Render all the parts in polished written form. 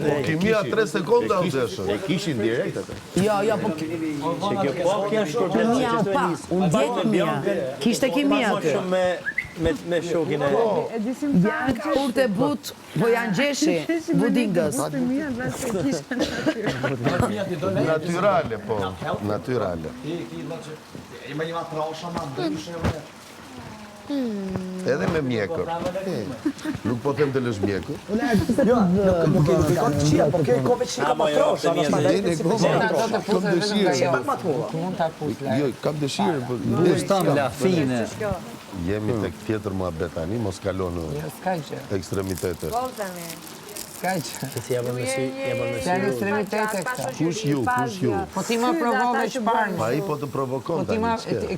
Po kimia 3 sekonda u deshën. E kishin direkt atë. Jo, po Kjo shkurt kimia u pa, unë djek kimia. Kishte kimia aty. Me shokin e... Urte but, po janë gjeshi, budingës. Natyrale, po. Natyrale. Edhe me mjekër. Nuk po them të lësh mjekër. Nuk e ka të qia, po kjo i kove që ka patrosha. Jo, kam dëshirë. Gustan la fine. Jemi tek tjetër muhabet tani, mos kalonë ekstremitete. Ska që. Si jabën me sy, Janë ekstremitete këta. Kush ju? Po ti më provove çfarë? Pa i po të provokon tani.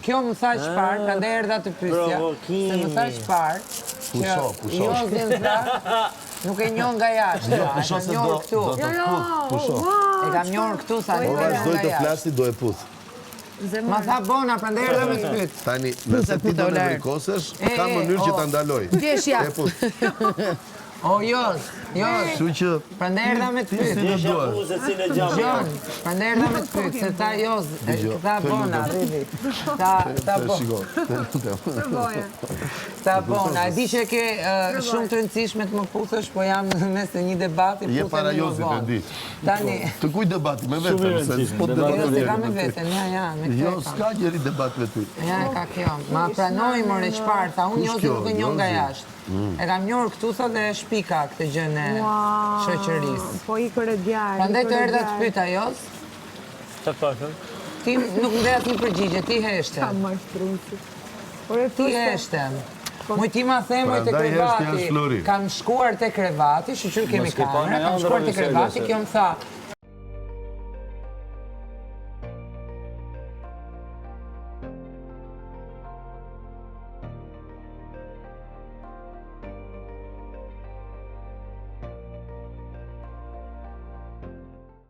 Kjo më tha çfarë, prandaj erdha të pyesja. Se më tha çfarë? Pusho. Jo, zemra. Nuk e njoh nga jashtë. Jo, pusho se do të pusho. E kam njohur këtu sa Po vazhdoj të flasi, do e puth. Ma tha bona, prandaj erdha me të pyet. Tani, nëse ti do në vrikosesh, ka mënyrë që ta ndaloj. Vjesh ja. E puth. O, jos. Kështu që Prandaj erdha me të pyet. Gjon, prandaj erdha me të pyet, se ta jos, ta bona, rrivi. Ta bona. Ta bona. E di që ke shumë të rëndësishme të më puthësh, po jam në mes të një debati, je para Jozit, e di. Tani. Të kuj debati, me vetëm, se s'po të debatë Se ka me vetën, ja, me këtë. Jo, s'ka njeri debat me ty. Ja, ka kjo. Ma pranoj, more çfarë, tha unë Jozit nuk e njoh nga jashtë. E kam njohur këtu sa dhe shpika këtë gjën e shoqërisë. Po i kërë djarë. Prandaj të erdha të pyeta Jos. Çfarë thashën? Ti nuk ndej asnjë përgjigje, ti heshte. Ka më shtrunci. Ti heshte. Moj ti ma themoj të krevati. Kam shkuar te krevati, shqyr kemi kamera, kam shkuar te krevati, kjo më tha,